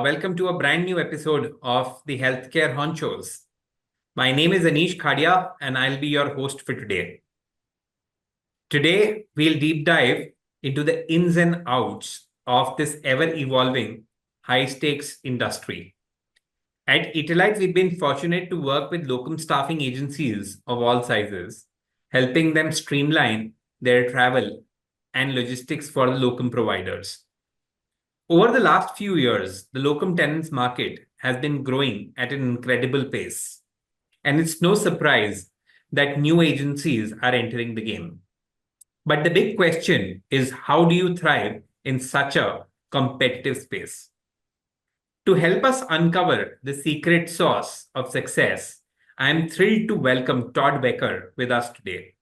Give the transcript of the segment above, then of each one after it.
Welcome to a brand new episode of the Healthcare Honchos. My name is Anish Khadia, and I'll be your host for today. Today, we'll deep dive into the ins and outs of this ever-evolving, high-stakes industry. At Etelite, we've been fortunate to work with locum staffing agencies of all sizes, helping them streamline their travel and logistics for the locum providers. Over the last few years, the locum tenens market has been growing at an incredible pace. And it's no surprise that new agencies are entering the game. But the big question is, how do you thrive in such a competitive space? To help us uncover the secret sauce of success, I am thrilled to welcome Todd Becker with us today.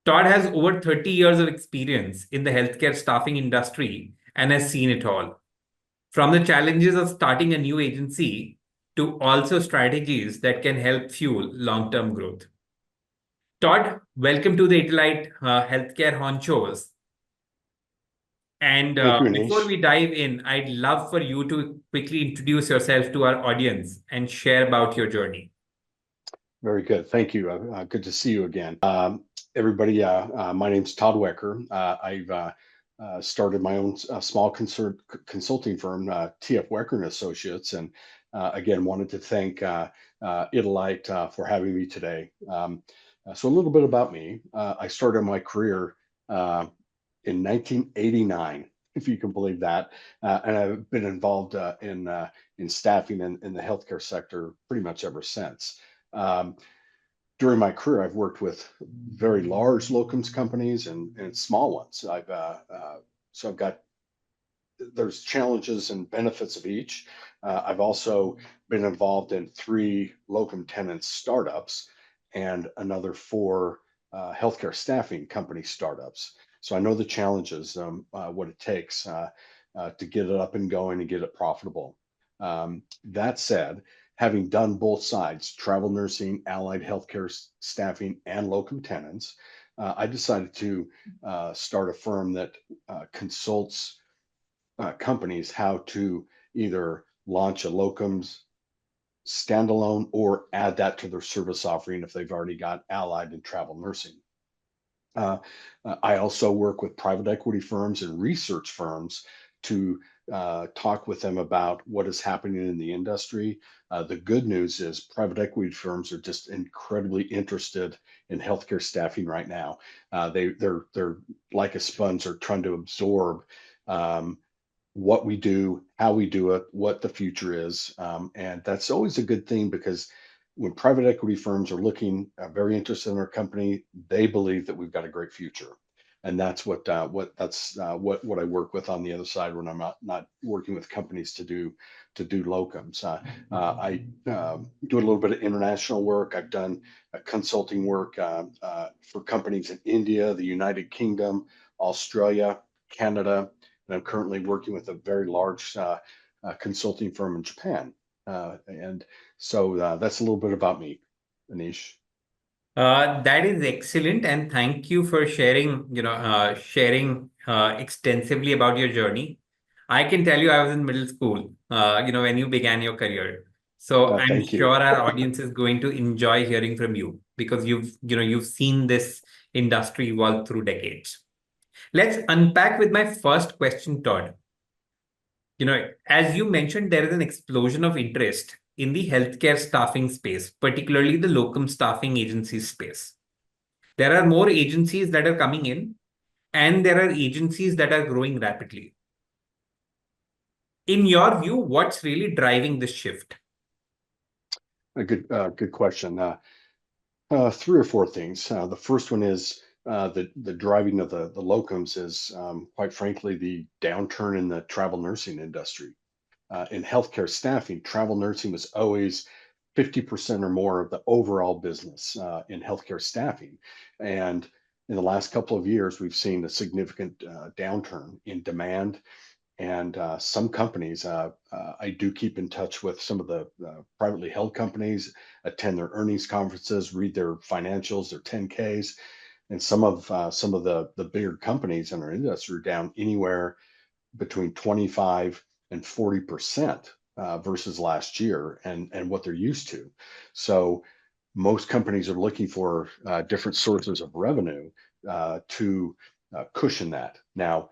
Todd has over 30 years of experience in the healthcare staffing industry and has seen it all. From the challenges of starting a new agency to also strategies that can help fuel long-term growth. Todd, welcome to the Etelite Healthcare Honchos. And Thank you, before Anish. we dive in, I'd love for you to quickly introduce yourself to our audience and share about your journey. Very good. Thank you. Good to see you again. Everybody, my name's Todd Wecker. I've started my own small consulting firm, TF Wecker and Associates, and again, wanted to thank Etelite for having me today. So a little bit about me. I started my career in 1989, if you can believe that, and I've been involved in staffing in the healthcare sector pretty much ever since. During my career, I've worked with very large locums companies and small ones. So I've got, there's challenges and benefits of each. I've also been involved in 3 locum tenens startups and another 4 healthcare staffing company startups. So I know the challenges, what it takes to get it up and going and get it profitable. That said, having done both sides, travel nursing, allied healthcare staffing, and locum tenens, I decided to start a firm that consults companies how to either launch a locums standalone or add that to their service offering if they've already got allied and travel nursing. I also work with private equity firms and research firms to talk with them about what is happening in the industry. The good news is private equity firms are just incredibly interested in healthcare staffing right now. They're like a sponge, are trying to absorb what we do, how we do it, what the future is, and that's always a good thing because when private equity firms are looking very interested in our company, they believe that we've got a great future. And that's what I work with on the other side when I'm not working with companies to do locums. I do a little bit of international work. I've done consulting work for companies in India, the United Kingdom, Australia, Canada, and I'm currently working with a very large consulting firm in Japan. And so that's a little bit about me, Anish. That is excellent, and thank you for sharing, extensively about your journey. I can tell you, I was in middle school, when you began your career. So I'm Thank you. sure our audience is going to enjoy hearing from you because you've seen this industry evolve through decades. Let's unpack with my first question, Todd. As you mentioned, there is an explosion of interest in the healthcare staffing space, particularly the locum staffing agency space. There are more agencies that are coming in, and there are agencies that are growing rapidly. In your view, what's really driving this shift? A good question. 3 or 4 things. The first one is the driving of the locums is quite frankly the downturn in the travel nursing industry. In healthcare staffing, travel nursing was always 50% or more of the overall business in healthcare staffing. And in the last couple of years, we've seen a significant downturn in demand. And some companies, I do keep in touch with some of the privately held companies, attend their earnings conferences, read their financials, their 10Ks. And some of the bigger companies in our industry are down anywhere between 25 and 40% versus last year and what they're used to. So most companies are looking for different sources of revenue to cushion that. Now,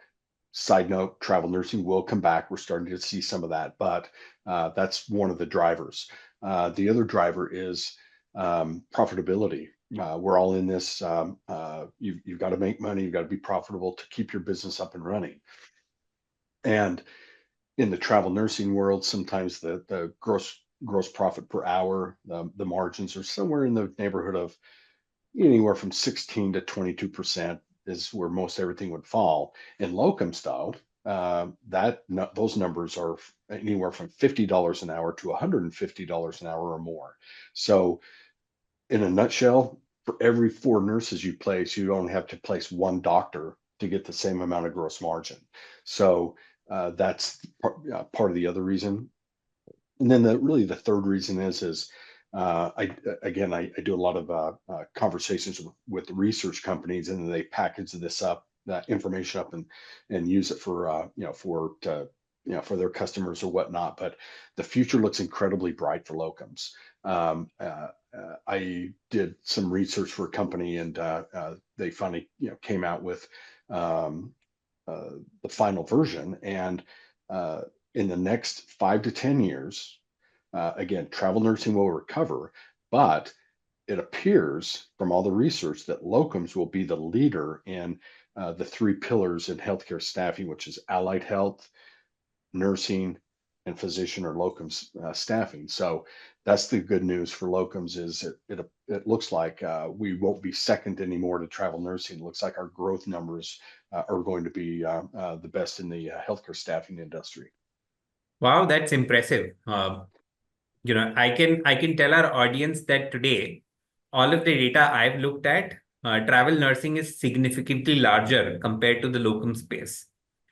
side note, travel nursing will come back. We're starting to see some of that, but that's one of the drivers. The other driver is profitability. We're all in this. You've got to make money. You've got to be profitable to keep your business up and running. And in the travel nursing world, sometimes the gross profit per hour, the margins are somewhere in the neighborhood of anywhere from 16 to 22% is where most everything would fall. In locums, though, those numbers are anywhere from $50 an hour to $150 an hour or more. So, in a nutshell, for every 4 nurses you place, you only have to place 1 doctor to get the same amount of gross margin. So that's part of the other reason. And then really the third reason is I do a lot of conversations with the research companies, and then they package that information up and use it for for their customers or whatnot. But the future looks incredibly bright for locums. I did some research for a company, and they finally came out with the final version, and in the next 5 to 10 years, again, travel nursing will recover, but it appears from all the research that locums will be the leader in the 3 pillars in healthcare staffing, which is allied health, nursing, and physician or locums staffing. So that's the good news for locums is it looks like we won't be second anymore to travel nursing. It looks like our growth numbers are going to be the best in the healthcare staffing industry. Wow, that's impressive. I can tell our audience that today, all of the data I've looked at, travel nursing is significantly larger compared to the locum space.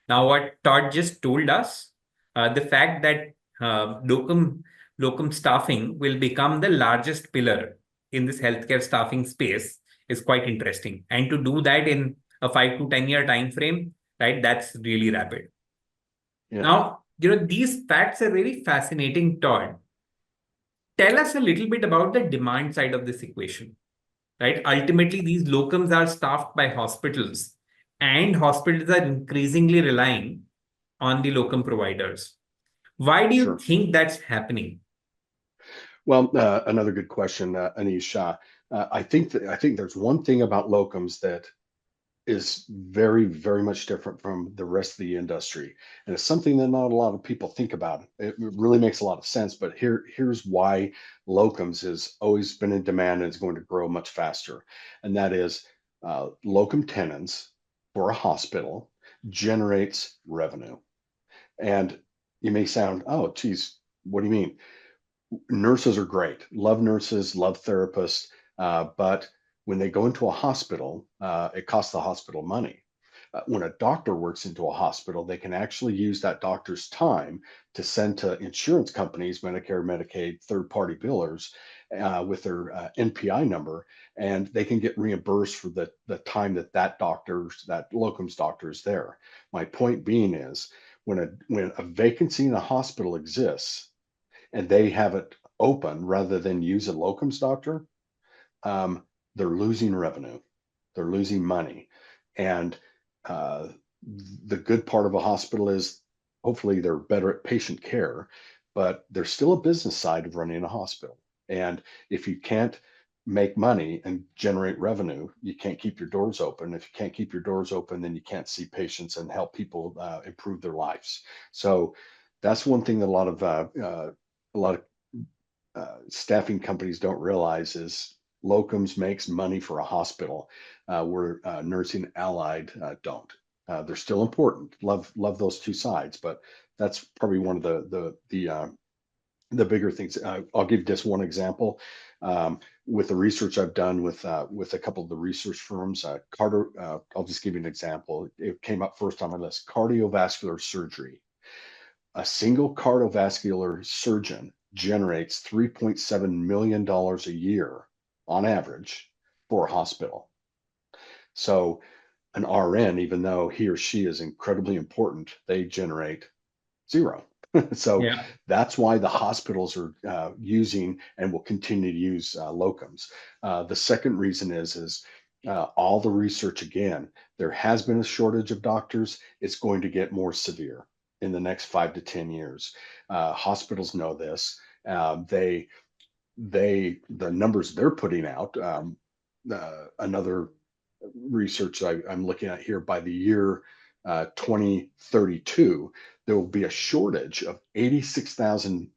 Now, what Todd just told us, the fact that locum staffing will become the largest pillar in this healthcare staffing space is quite interesting. And to do that in a 5 to 10 year time frame, right? That's really rapid. Yeah, Now, these facts are really fascinating, Todd. Tell us a little bit about the demand side of this equation, right? Ultimately, these locums are staffed by hospitals, and hospitals are increasingly relying on the locum providers. Why do you sure. think that's happening? Well, another good question, Anish. I think there's one thing about locums that is very, very much different from the rest of the industry. And it's something that not a lot of people think about. It really makes a lot of sense, but here's why locums has always been in demand and is going to grow much faster. And that is locum tenens for a hospital generates revenue. And you may sound, oh, geez, what do you mean? Nurses are great. Love nurses, love therapists, but when they go into a hospital, it costs the hospital money. When a doctor works into a hospital, they can actually use that doctor's time to send to insurance companies, Medicare, Medicaid, third-party billers with their NPI number, and they can get reimbursed for the time that locums doctor is there. My point being is when a vacancy in a hospital exists, and they have it open rather than use a locums doctor, um, they're losing revenue, they're losing money. And uh, the good part of a hospital is hopefully they're better at patient care, but there's still a business side of running a hospital. And if you can't make money and generate revenue, you can't keep your doors open. If you can't keep your doors open, then you can't see patients and help people improve their lives. So that's one thing that a lot of staffing companies don't realize is locums makes money for a hospital where nursing allied don't. They're still important. Love those two sides, but that's probably one of the bigger things. I'll give just one example. With the research I've done with a couple of the research firms, I'll just give you an example. It came up first on my list: cardiovascular surgery. A single cardiovascular surgeon generates $3.7 million a year on average for a hospital. So an RN, even though he or she is incredibly important, they generate zero. So Yeah. that's why the hospitals are using and will continue to use locums. The second reason is all the research again. There has been a shortage of doctors. It's going to get more severe in the next 5 to 10 years. Hospitals know this. The numbers they're putting out. Another research I'm looking at here, by the year 2032, there will be a shortage of 86,000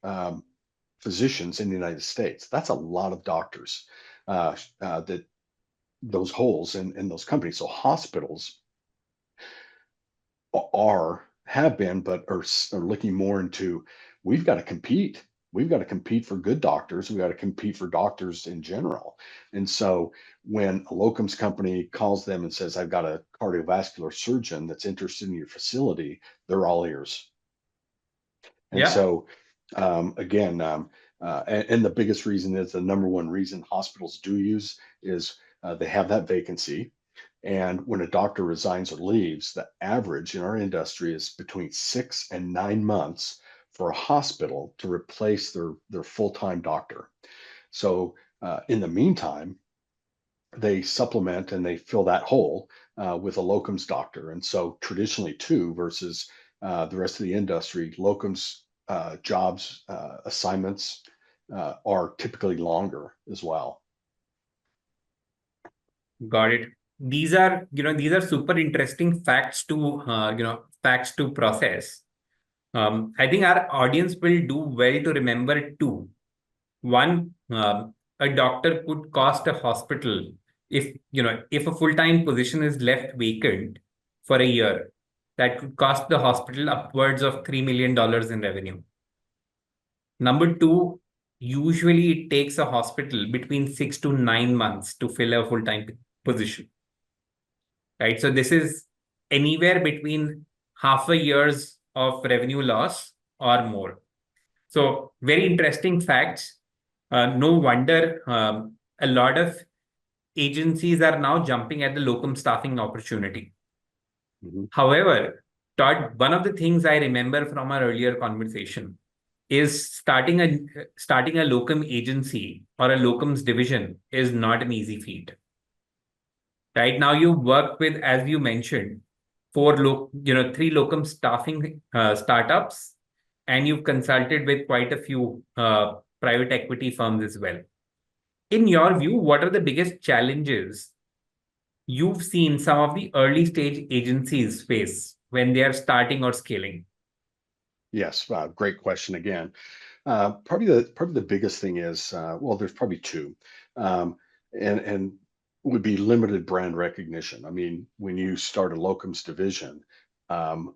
physicians in the United States. That's a lot of doctors. That those holes in those companies. So hospitals have been, but are looking more into, we've got to compete. We've got to compete for good doctors. We've got to compete for doctors in general. And so when a locums company calls them and says, I've got a cardiovascular surgeon that's interested in your facility, they're all ears. And Yeah. so again, and the biggest reason is, the number one reason hospitals do use is they have that vacancy. And when a doctor resigns or leaves, the average in our industry is between 6 and 9 months for a hospital to replace their full-time doctor. So in the meantime, they supplement and they fill that hole with a locums doctor. And so traditionally too, versus the rest of the industry, locums jobs, assignments are typically longer as well. Got it. These are, these are super interesting facts to, facts to process. I think our audience will do well to remember two. One, a doctor could cost a hospital, if a full-time position is left vacant for a year, that could cost the hospital upwards of $3 million in revenue. Number two, usually it takes a hospital between 6 to 9 months to fill a full-time position, right? So this is anywhere between half a year's of revenue loss or more. So very interesting facts. No wonder a lot of agencies are now jumping at the locum staffing opportunity. Mhm. However, Todd, one of the things I remember from our earlier conversation is starting a locum agency or a locums division is not an easy feat. Right now, you work with, as you mentioned, three locum staffing startups, and you've consulted with quite a few private equity firms as well. In your view, what are the biggest challenges you've seen some of the early stage agencies face when they are starting or scaling? Yes, great question again. Probably the biggest thing is, well, there's probably two, um, and would be limited brand recognition. I mean, when you start a locums division, um,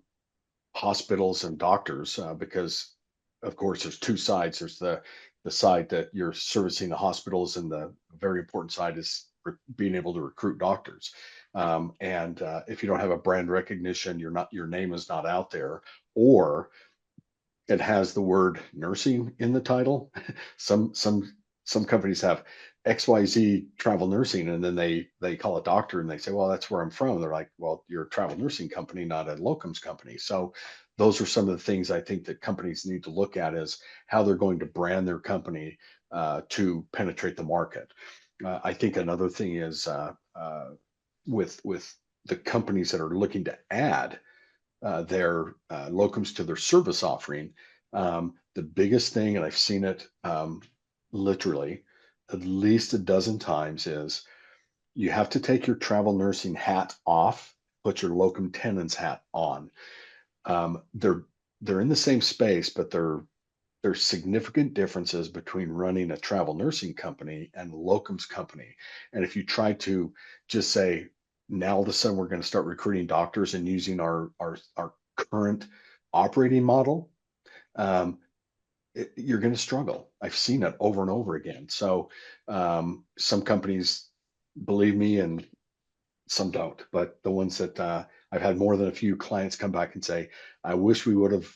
hospitals and doctors, because of course there's two sides. There's the side that you're servicing the hospitals, and the very important side is being able to recruit doctors. And if you don't have a brand recognition, your name is not out there, or it has the word nursing in the title. Some companies have XYZ travel nursing, and then they call a doctor and they say, well, that's where I'm from. They're like, well, you're a travel nursing company, not a locums company. So those are some of the things I think that companies need to look at, is how they're going to brand their company to penetrate the market. I think another thing is with the companies that are looking to add their locums to their service offering. The biggest thing, and I've seen it literally at least a dozen times, is you have to take your travel nursing hat off, put your locum tenens hat on. They're in the same space, but there's significant differences between running a travel nursing company and a locums company. And if you try to just say, now all of a sudden we're going to start recruiting doctors and using our current operating model, um, you're going to struggle. I've seen it over and over again. So some companies believe me and some don't, but the ones that I've had more than a few clients come back and say, I wish we would have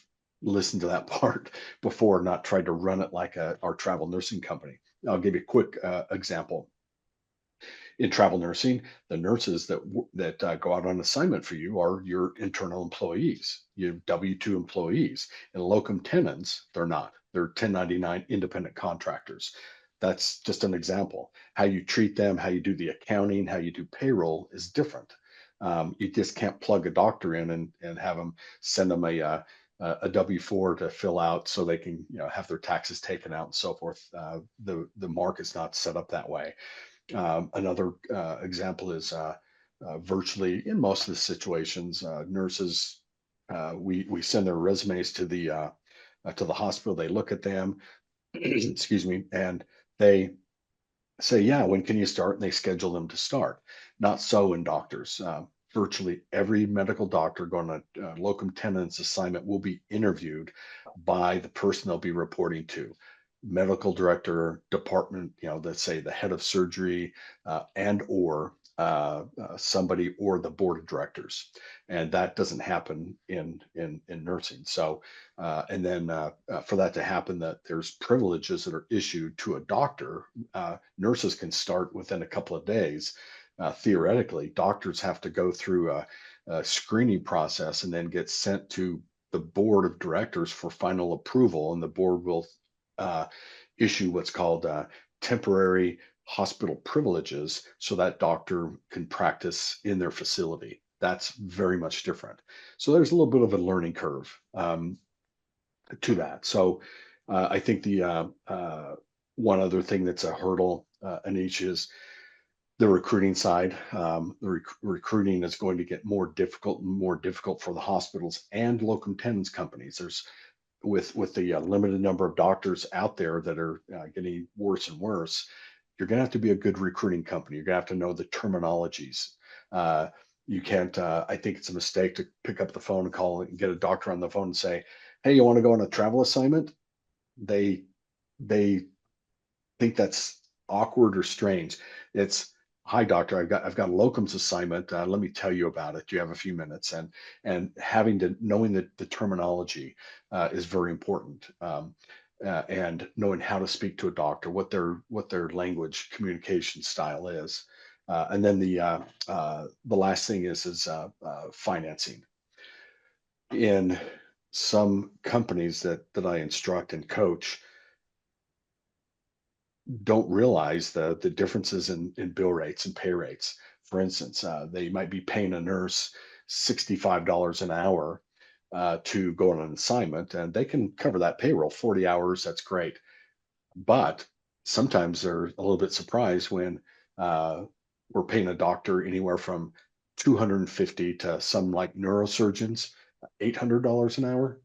listened to that part before, not tried to run it like our travel nursing company. I'll give you a quick example. In travel nursing, the nurses that go out on assignment for you are your internal employees, your W-2 employees. And locum tenens, they're not. They're 1099 independent contractors. That's just an example. How you treat them, how you do the accounting, how you do payroll is different. You just can't plug a doctor in and have them send them a W-4 to fill out so they can have their taxes taken out and so forth. The market's not set up that way. Another example is virtually in most of the situations, nurses, we send their resumes to the hospital. They look at them, excuse me, and they say, yeah, when can you start? And they schedule them to start. Not so in doctors. Virtually every medical doctor going on a locum tenens assignment will be interviewed by the person they'll be reporting to. Medical director, department, let's say the head of surgery, and or somebody or the board of directors, and that doesn't happen in nursing. So, and then for that to happen, that there's privileges that are issued to a doctor. Nurses can start within a couple of days. Theoretically, doctors have to go through a screening process and then get sent to the board of directors for final approval, and the board will issue what's called temporary hospital privileges so that doctor can practice in their facility. That's very much different. So there's a little bit of a learning curve to that. So I think the one other thing that's a hurdle, Anish, is the recruiting side. Recruiting is going to get more difficult and more difficult for the hospitals and locum tenens companies. There's with the limited number of doctors out there that are getting worse and worse, you're going to have to be a good recruiting company. You're going to have to know the terminologies. You can't, I think it's a mistake to pick up the phone and call and get a doctor on the phone and say, hey, you want to go on a travel assignment? They think that's awkward or strange. It's, hi doctor, I've got a locums assignment. Let me tell you about it. Do you have a few minutes? And having to knowing the terminology is very important. And knowing how to speak to a doctor, what their language communication style is. And then the last thing is financing. In some companies that I instruct and coach, don't realize the differences in bill rates and pay rates. For instance, they might be paying a nurse $65 an hour to go on an assignment, and they can cover that payroll 40 hours. That's great. But sometimes they're a little bit surprised when we're paying a doctor anywhere from 250 to some like neurosurgeons, $800 an hour.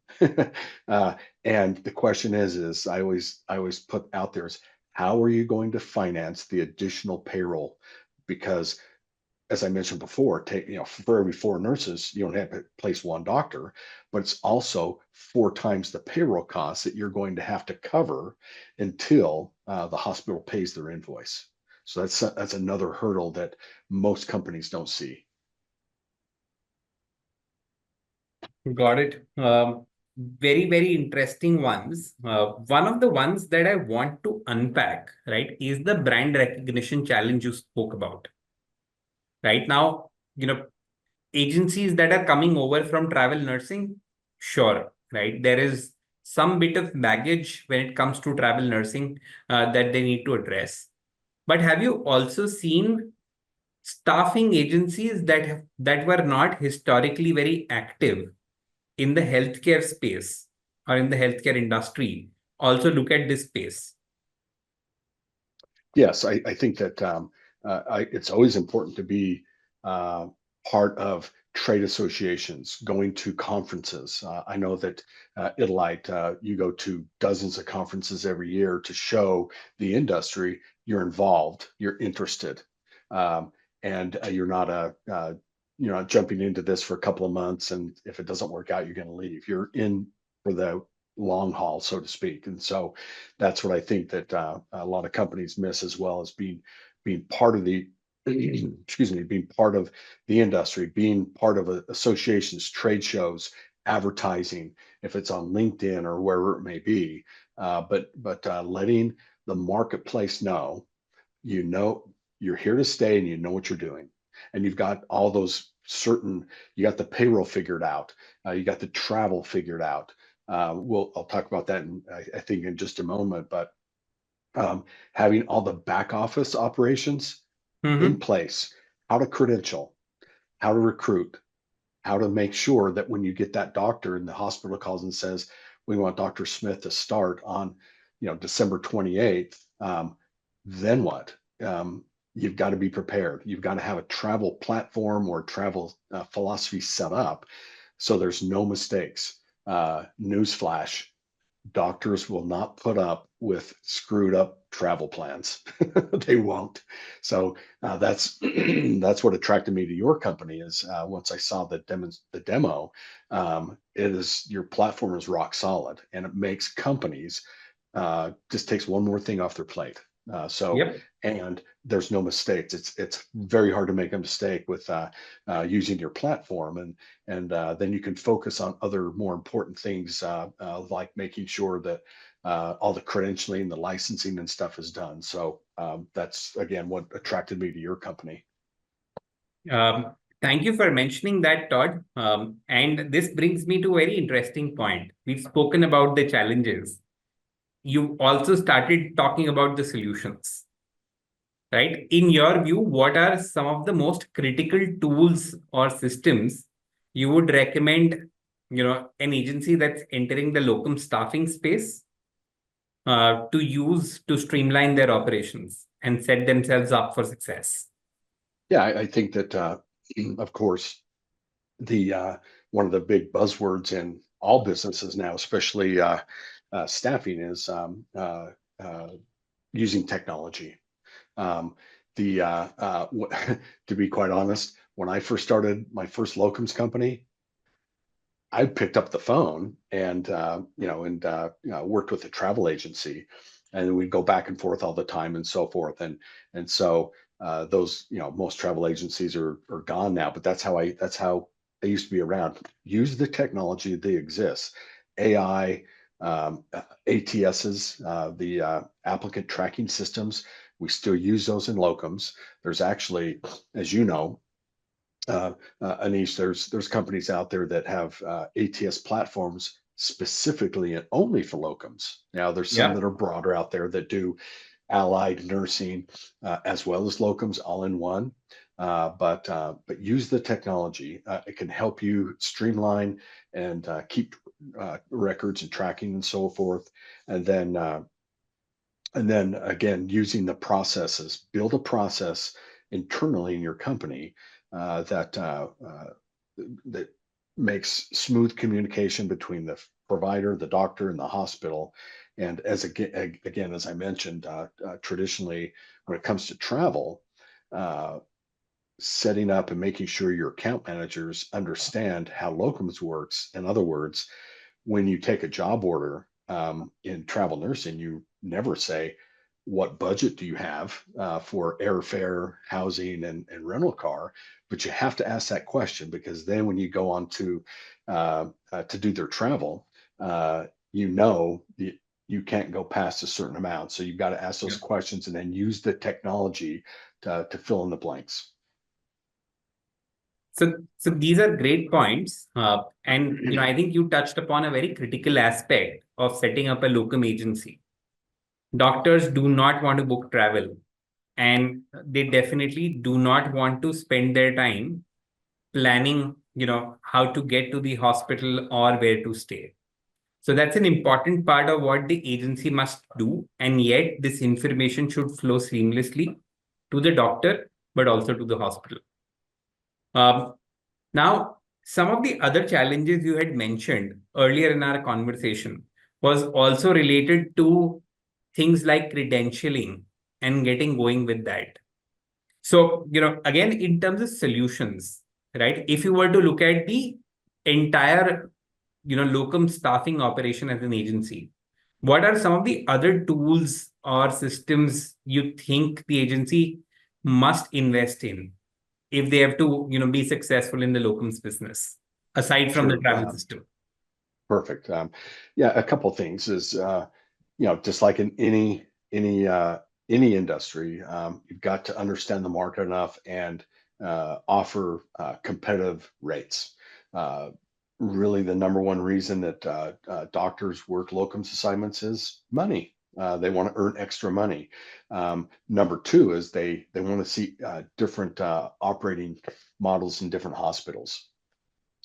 And the question is I always put out there is, how are you going to finance the additional payroll? Because as I mentioned before, for every four nurses, you don't have to place one doctor, but it's also four times the payroll costs that you're going to have to cover until the hospital pays their invoice. So that's another hurdle that most companies don't see. Got it. Very, very interesting ones. One of the ones that I want to unpack, right, is the brand recognition challenge you spoke about. Right now, agencies that are coming over from travel nursing, sure, right? There is some bit of baggage when it comes to travel nursing that they need to address. But have you also seen staffing agencies that were not historically very active in the healthcare space or in the healthcare industry also look at this space? Yes, I think that it's always important to be uh, part of trade associations, going to conferences. I know that Italite, you go to dozens of conferences every year to show the industry you're involved, you're interested, and you're not jumping into this for a couple of months, and if it doesn't work out, you're going to leave. You're in for the long haul, so to speak. And so that's what I think that a lot of companies miss, as well as being part of the excuse me, being part of the industry, being part of associations, trade shows, advertising, if it's on LinkedIn or wherever it may be. But letting the marketplace know, you know you're here to stay and you know what you're doing. And you've got all those you got the payroll figured out. You got the travel figured out. I'll talk about that I think in just a moment, but having all the back office operations in Mm-hmm. place, how to credential, how to recruit, how to make sure that when you get that doctor and the hospital calls and says, we want Dr. Smith to start on, December 28th, then what? You've got to be prepared. You've got to have a travel platform or travel philosophy set up so there's no mistakes. Newsflash, doctors will not put up with screwed up travel plans. They won't. So that's that's what attracted me to your company is once I saw the demo, it is your platform is rock solid and it makes companies just takes one more thing off their plate. So Yep. and there's no mistakes. It's very hard to make a mistake with using your platform, and then you can focus on other more important things like making sure that all the credentialing, the licensing, and stuff is done. So that's again what attracted me to your company. Thank you for mentioning that, Todd. And this brings me to a very interesting point. We've spoken about the challenges. You also started talking about the solutions, right? In your view, what are some of the most critical tools or systems you would recommend, an agency that's entering the locum staffing space to use to streamline their operations and set themselves up for success? Yeah, I think that of course the one of the big buzzwords in all businesses now, especially staffing, is using technology. Um, the to be quite honest, when I first started my first locums company, I picked up the phone and worked with a travel agency, and we'd go back and forth all the time and so forth. And so those most travel agencies are gone now, but that's how they used to be around. Use the technology that exists, AI, ATSs, the applicant tracking systems. We still use those in locums. There's actually, as you know, Anish, there's companies out there that have ATS platforms specifically and only for locums. Now there's some Yeah. that are broader out there that do allied nursing as well as locums all in one. But use the technology. It can help you streamline and keep records and tracking and so forth. And then again, using the processes, build a process internally in your company that makes smooth communication between the provider, the doctor, and the hospital. And again, as I mentioned, traditionally, when it comes to travel, uh, setting up and making sure your account managers understand how locums works. In other words, when you take a job order in travel nursing, you never say, what budget do you have for airfare, housing, and rental car? But you have to ask that question because then when you go on to do their travel, you know you can't go past a certain amount. So you've got to ask those questions and then use the technology to fill in the blanks. So these are great points. And I think you touched upon a very critical aspect of setting up a locum agency. Doctors do not want to book travel, and they definitely do not want to spend their time planning, how to get to the hospital or where to stay. So that's an important part of what the agency must do. And yet this information should flow seamlessly to the doctor, but also to the hospital. Um, Now, some of the other challenges you had mentioned earlier in our conversation was also related to things like credentialing and getting going with that. So, again, in terms of solutions, right? If you were to look at the entire, locum staffing operation as an agency, what are some of the other tools or systems you think the agency must invest in if they have to, be successful in the locums business, aside from the Sure. travel system? Perfect. Yeah, a couple of things is just like in any any industry, you've got to understand the market enough and offer competitive rates. Uh, Really, the number one reason that doctors work locums assignments is money. They want to earn extra money. Number two is they want to see different operating models in different hospitals.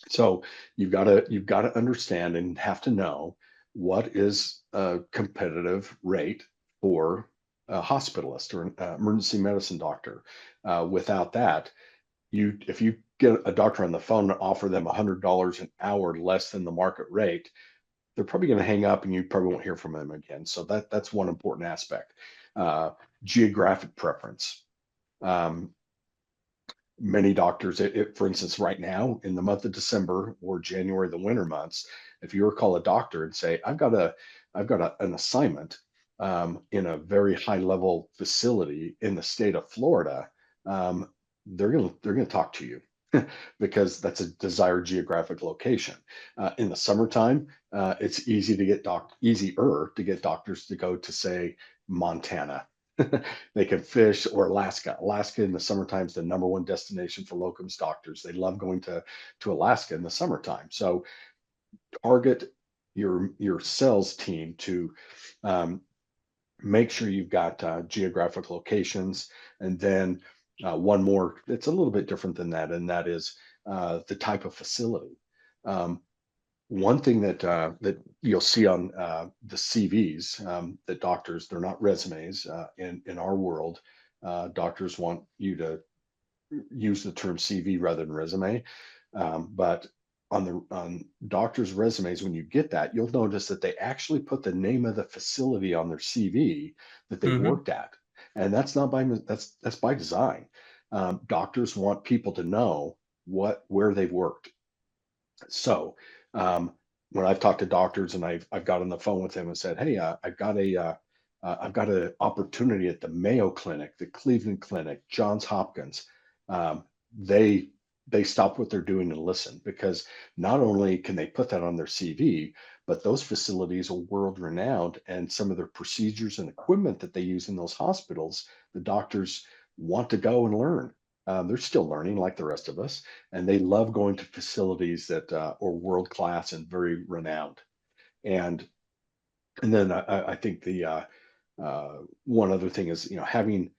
So you've got to understand and have to know what is a competitive rate for a hospitalist or an emergency medicine doctor. Without that, if you get a doctor on the phone and offer them $100 an hour less than the market rate, they're probably going to hang up and you probably won't hear from them again. So that's one important aspect. Uh, Geographic preference. Um, Many doctors, for instance, right now in the month of December or January, the winter months, if you were to call a doctor and say, an assignment in a very high level facility in the state of Florida, um, they're gonna talk to you because that's a desired geographic location. In the summertime, it's easier to get doctors to go to, say, Montana. They can fish, or Alaska. Alaska in the summertime is the number one destination for locums doctors. They love going to Alaska in the summertime. So target your sales team to um, make sure you've got geographic locations, and then one more that's a little bit different than that, and that is the type of facility. Um, One thing that you'll see on the CVs, that doctors, they're not resumes in our world. Doctors want you to use the term CV rather than resume. But on doctors' resumes, when you get that, you'll notice that they actually put the name of the facility on their CV that they've Mm-hmm. worked at, and that's by design. Doctors want people to know where they've worked. So um, when I've talked to doctors and I've got on the phone with them and said, "Hey, I've got an opportunity at the Mayo Clinic, the Cleveland Clinic, Johns Hopkins," um, they they stop what they're doing and listen, because not only can they put that on their CV, but those facilities are world renowned, and some of their procedures and equipment that they use in those hospitals, the doctors want to go and learn. They're still learning like the rest of us, and they love going to facilities that are world class and very renowned. And and then I think the one other thing is, having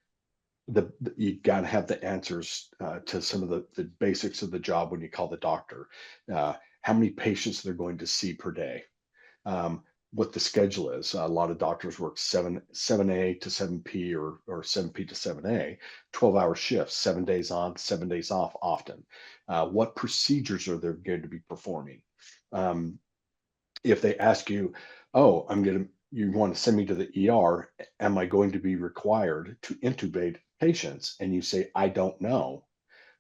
you got to have the answers to some of the basics of the job when you call the doctor. How many patients they're going to see per day, um, what the schedule is. A lot of doctors work seven A to 7P, or 7P to 7A, 12-hour shifts, 7 days on, 7 days off often. What procedures are they going to be performing? Um, if they ask you, oh, you want to send me to the ER, am I going to be required to intubate patients? And you say, I don't know.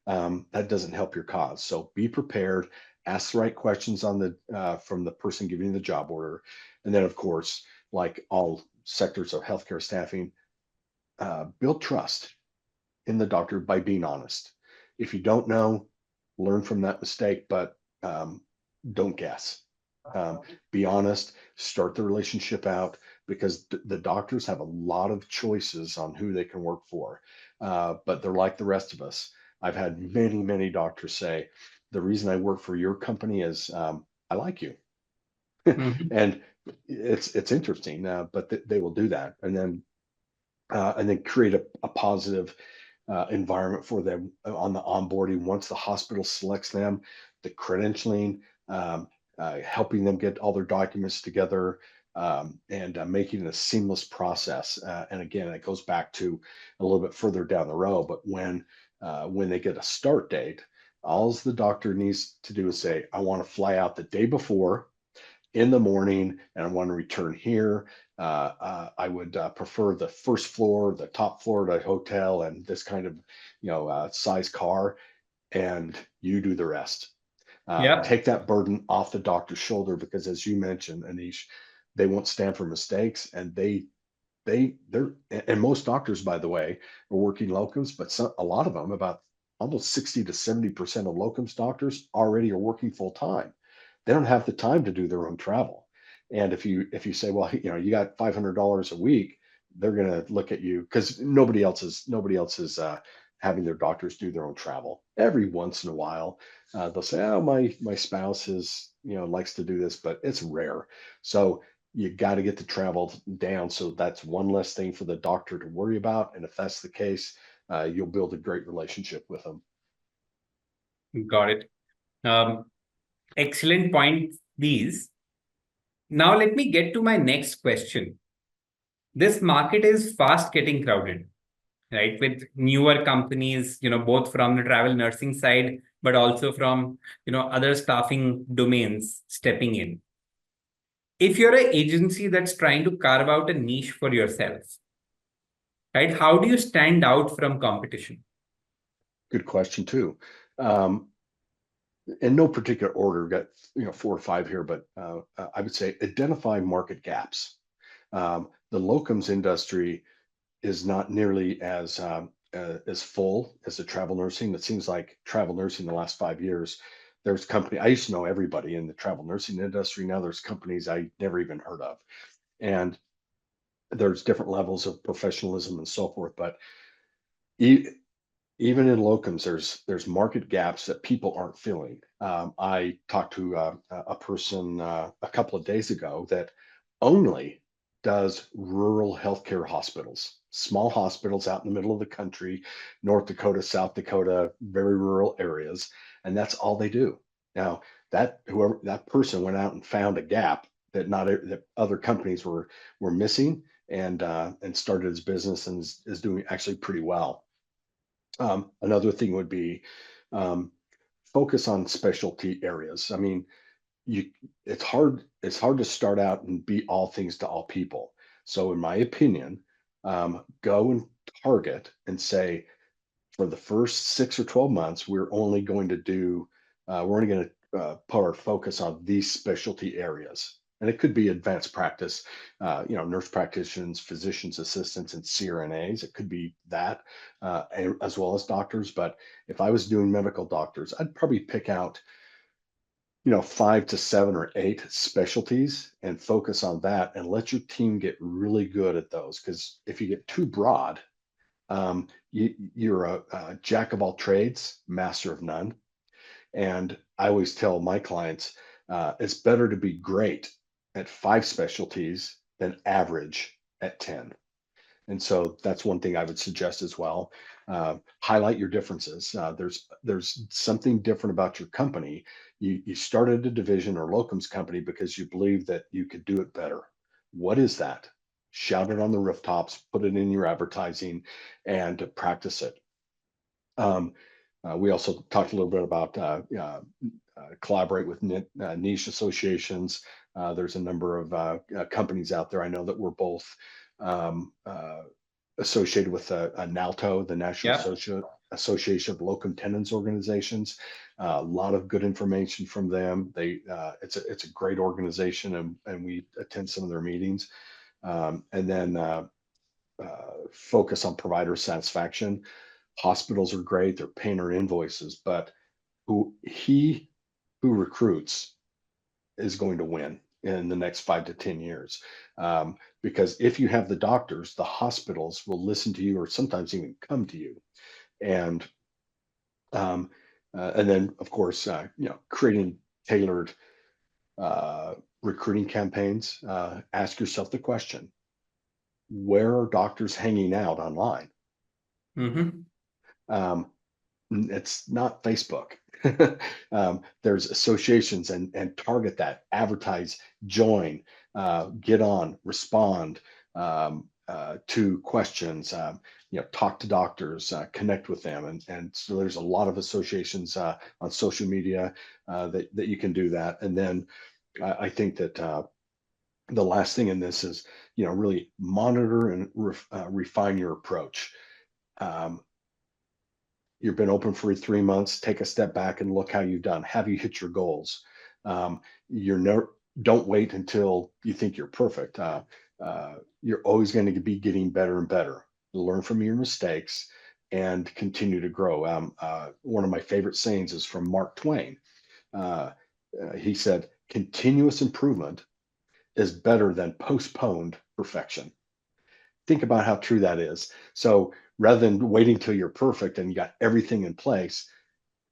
That doesn't help your cause. So be prepared, ask the right questions from the person giving you the job order. And then, of course, like all sectors of healthcare staffing, build trust in the doctor by being honest. If you don't know, learn from that mistake, but don't guess. Um, be honest, start the relationship out, because the doctors have a lot of choices on who they can work for. But they're like the rest of us. I've had many, many doctors say, the reason I work for your company is I like you. Mm-hmm. And it's interesting, but they will do that. And then create a positive environment for them on the onboarding. Once the hospital selects them, the credentialing, um, helping them get all their documents together, and making it a seamless process. And again, it goes back to a little bit further down the road, but when they get a start date, all the doctor needs to do is say, I want to fly out the day before in the morning, and I want to return here. I would prefer the first floor, the top floor of the hotel, and this kind of, size car, and you do the rest. Yeah. Take that burden off the doctor's shoulder, because, as you mentioned, Anish, they won't stand for mistakes, and they're and most doctors, by the way, are working locums, but a lot of them, about almost 60 to 70% of locums doctors, already are working full time. They don't have the time to do their own travel. And if you say, well, you got $500 a week, they're going to look at you because nobody else is having their doctors do their own travel. Every once in a while, they'll say, "Oh, my spouse is likes to do this," but it's rare. So you got to get the travel down. So that's one less thing for the doctor to worry about. And if that's the case, you'll build a great relationship with them. Got it. Um, Excellent point, these. Now, let me get to my next question. This market is fast getting crowded, right? With newer companies, both from the travel nursing side, but also from, other staffing domains stepping in. If you're an agency that's trying to carve out a niche for yourself, right? How do you stand out from competition? Good question too. Um, in no particular order, got 4 or 5 here, but I would say identify market gaps. The locums industry is not nearly as full as the travel nursing. It seems like travel nursing the last 5 years, there's company I used to know everybody in the travel nursing industry. Now there's companies I never even heard of, and there's different levels of professionalism and so forth. But e- even in locums, there's market gaps that people aren't filling. I talked to a person a couple of days ago that only does rural healthcare hospitals, small hospitals out in the middle of the country, North Dakota, South Dakota, very rural areas, and that's all they do. Now that person went out and found a gap that other companies were missing, and started his business and is doing actually pretty well. Another thing would be um, focus on specialty areas. I mean, you it's hard to start out and be all things to all people. So in my opinion, go and target and say, for the first 6 or 12 months, we're only going to put our focus on these specialty areas. And it could be advanced practice, nurse practitioners, physicians assistants, and CRNAs. It could be that, as well as doctors. But if I was doing medical doctors, I'd probably pick out 5 to 7 or 8 specialties and focus on that and let your team get really good at those. Because if you get too broad, you're a jack of all trades, master of none. And I always tell my clients, it's better to be great at 5 specialties than average at 10. And so that's one thing I would suggest as well. Highlight your differences. There's something different about your company. You started a division or locums company because you believe that you could do it better. What is that? Shout it on the rooftops, put it in your advertising, and practice it. We also talked a little bit about collaborate with niche associations. There's a number of companies out there I know that we're both um, associated with NALTO, the National Yeah. Association of Locum Tenens Organizations. A lot of good information from them. It's a great organization, and we attend some of their meetings. And then focus on provider satisfaction. Hospitals are great; they're paying our invoices, but who recruits is going to win in the next 5 to 10 years. Because if you have the doctors, the hospitals will listen to you or sometimes even come to you. And and then, of course, creating tailored recruiting campaigns. Ask yourself the question: where are doctors hanging out online? Mm-hmm. Um, it's not Facebook. There's associations, and target that, advertise, join, get on, respond to questions, talk to doctors, connect with them. And so there's a lot of associations on social media that you can do that. And then I think that the last thing in this is, really monitor and refine your approach. Um, you've been open for 3 months, take a step back and look how you've done. Have you hit your goals? You're never Don't wait until you think you're perfect. You're always going to be getting better and better. Learn from your mistakes and continue to grow. One of my favorite sayings is from Mark Twain. Uh, he said, "Continuous improvement is better than postponed perfection." think about how true that is. So rather than waiting till you're perfect and you got everything in place,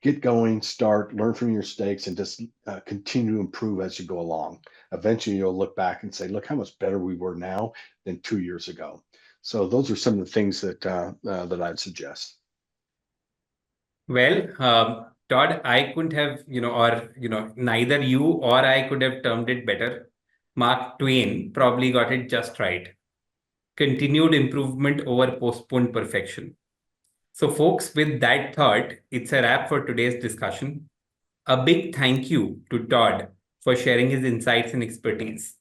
get going, start, learn from your mistakes, and just continue to improve as you go along. Eventually, you'll look back and say, look how much better we were now than 2 years ago. So those are some of the things that that I'd suggest. Well, Todd, I couldn't have, neither you or I could have termed it better. Mark Twain probably got it just right. Continued improvement over postponed perfection. So, folks, with that thought, it's a wrap for today's discussion. A big thank you to Todd for sharing his insights and expertise.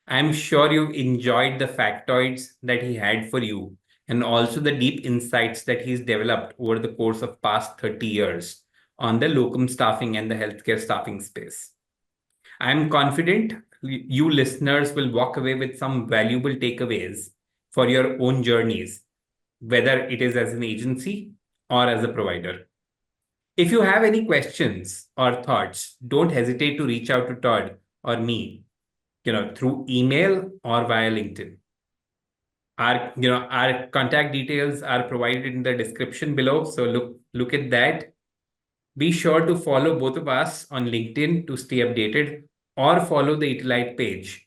I'm sure you enjoyed the factoids that he had for you and also the deep insights that he's developed over the course of past 30 years on the locum staffing and the healthcare staffing space. I'm confident you listeners will walk away with some valuable takeaways for your own journeys, whether it is as an agency or as a provider. If you have any questions or thoughts, don't hesitate to reach out to Todd or me, through email or via LinkedIn. Our contact details are provided in the description below. So look at that. Be sure to follow both of us on LinkedIn to stay updated, or follow the Italite page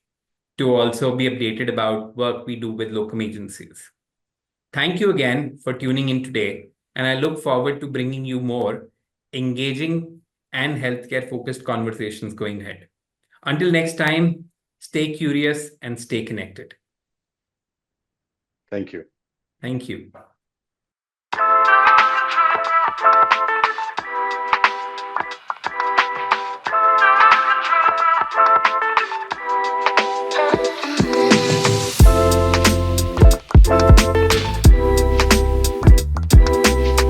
to also be updated about work we do with locum agencies. Thank you again for tuning in today, and I look forward to bringing you more engaging and healthcare-focused conversations going ahead. Until next time, stay curious and stay connected. Thank you. Thank you.